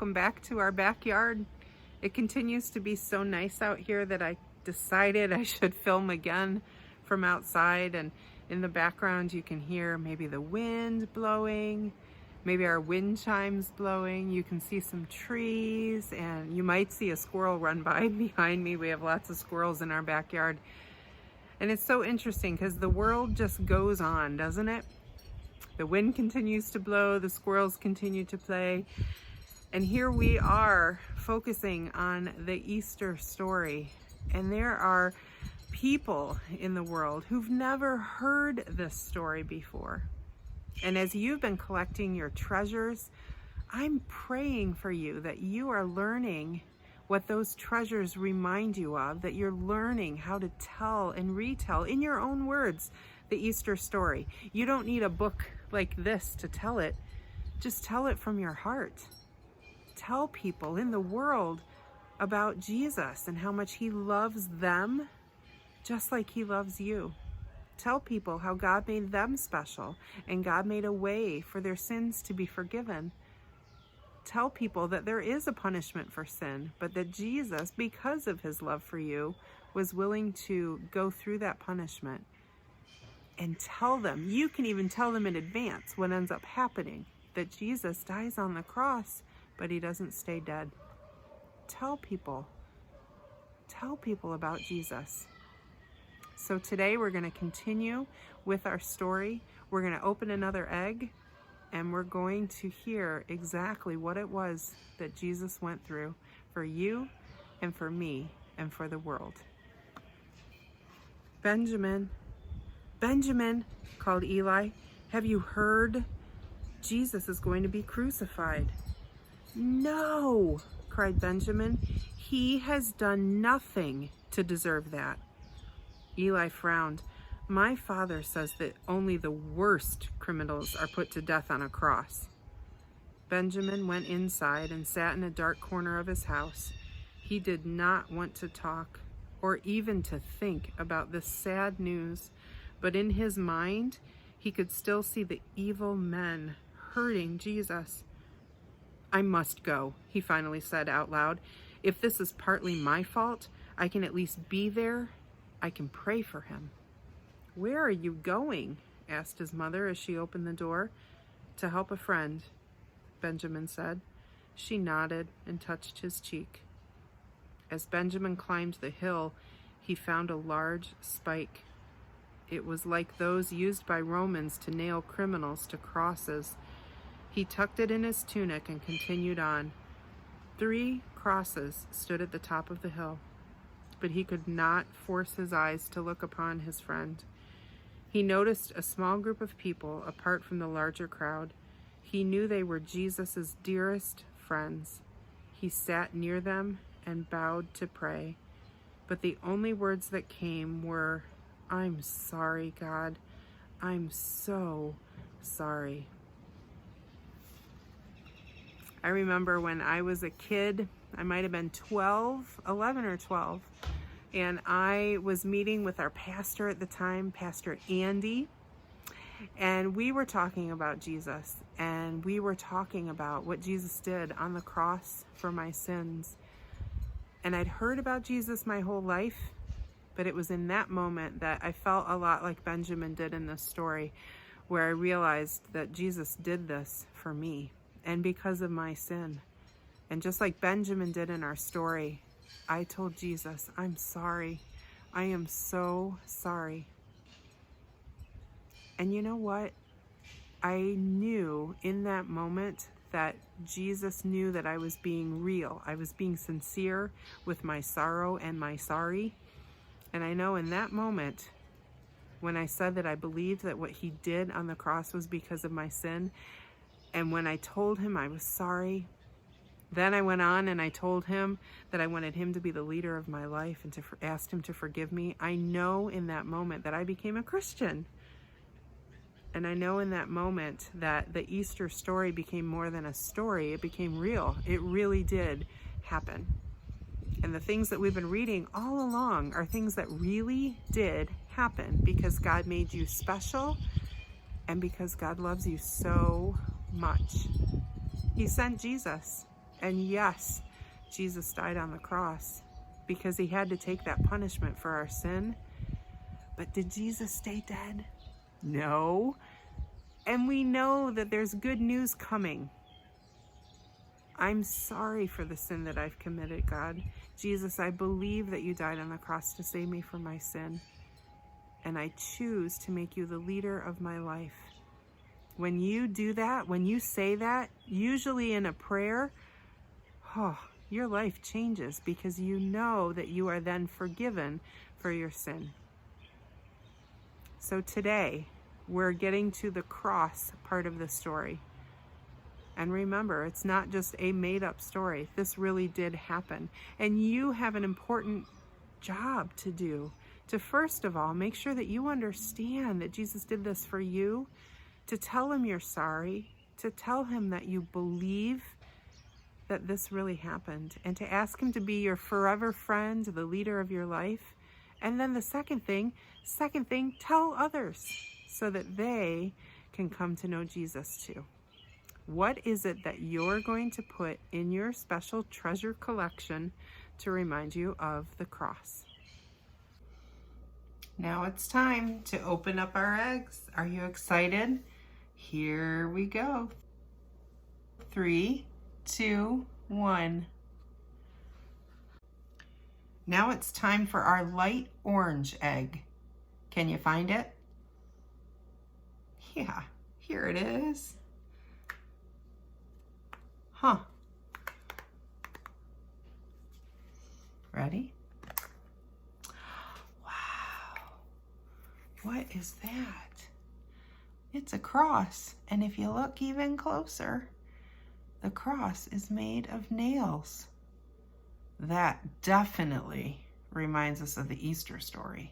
welcome back to our backyard. It continues to be so nice out here that I decided I should film again from outside, and in the background you can hear maybe the wind blowing, maybe our wind chimes blowing. You can see some trees, and you might see a squirrel run by behind me. We have lots of squirrels in our backyard. And it's so interesting because the world just goes on, doesn't it? The wind continues to blow, the squirrels continue to play, and here we are focusing on the Easter story. And there are people in the world who've never heard this story before. And as you've been collecting your treasures, I'm praying for you that you are learning what those treasures remind you of, that you're learning how to tell and retell in your own words the Easter story. You don't need a book like this to tell it. Just tell it from your heart. Tell people in the world about Jesus and how much he loves them just like he loves you. Tell people how God made them special and God made a way for their sins to be forgiven. Tell people that there is a punishment for sin, but that Jesus, because of his love for you, was willing to go through that punishment. And tell them, you can even tell them in advance what ends up happening, that Jesus dies on the cross, but he doesn't stay dead. Tell people about Jesus. So today we're going to continue with our story. We're going to open another egg, and we're going to hear exactly what it was that Jesus went through for you and for me and for the world. Benjamin, called Eli, have you heard? Jesus is going to be crucified. No, cried Benjamin. He has done nothing to deserve that. Eli frowned. My father says that only the worst criminals are put to death on a cross. Benjamin went inside and sat in a dark corner of his house. He did not want to talk or even to think about this sad news, but in his mind, he could still see the evil men hurting Jesus. I must go, he finally said out loud. If this is partly my fault, I can at least be there. I can pray for him. Where are you going? Asked his mother as she opened the door. To help a friend, Benjamin said. She nodded and touched his cheek. As Benjamin climbed the hill, he found a large spike. It was like those used by Romans to nail criminals to crosses. He tucked it in his tunic and continued on. 3 crosses stood at the top of the hill, but he could not force his eyes to look upon his friend. He noticed a small group of people apart from the larger crowd. He knew they were Jesus' dearest friends. He sat near them and bowed to pray, but the only words that came were, I'm sorry, God. I'm so sorry. I remember when I was a kid, I might have been 11 or 12, and I was meeting with our pastor at the time, Pastor Andy, and we were talking about Jesus, and we were talking about what Jesus did on the cross for my sins. And I'd heard about Jesus my whole life, but it was in that moment that I felt a lot like Benjamin did in this story, where I realized that Jesus did this for me and because of my sin. And just like Benjamin did in our story, I told Jesus, I'm sorry. I am so sorry. And you know what? I knew in that moment that Jesus knew that I was being real. I was being sincere with my sorrow and my sorry. And I know in that moment, when I said that I believed that what he did on the cross was because of my sin, and when I told him I was sorry, then I went on and I told him that I wanted him to be the leader of my life and to ask him to forgive me. I know in that moment that I became a Christian. And I know in that moment that the Easter story became more than a story. It became real. It really did happen. And the things that we've been reading all along are things that really did happen because God made you special and because God loves you so much. He sent Jesus And yes, Jesus died on the cross because he had to take that punishment for our sin. But did Jesus stay dead? No. And we know that there's good news coming. I'm sorry for the sin that I've committed, God. Jesus, I believe that you died on the cross to save me from my sin. And I choose to make you the leader of my life. When you do that, when you say that, usually in a prayer, your life changes because you know that you are then forgiven for your sin. So today, we're getting to the cross part of the story. And remember, it's not just a made-up story. This really did happen. And you have an important job to do, to first of all, make sure that you understand that Jesus did this for you, to tell him you're sorry, to tell him that you believe that this really happened, and to ask him to be your forever friend, the leader of your life. And then the second thing, tell others so that they can come to know Jesus too. What is it that you're going to put in your special treasure collection to remind you of the cross? Now it's time to open up our eggs. Are you excited? Here we go. 3, 2, 1. Now it's time for our light orange egg. Can you find it? Yeah, here it is. Ready? Wow. What is that? It's a cross. And if you look even closer, the cross is made of nails. That definitely reminds us of the Easter story.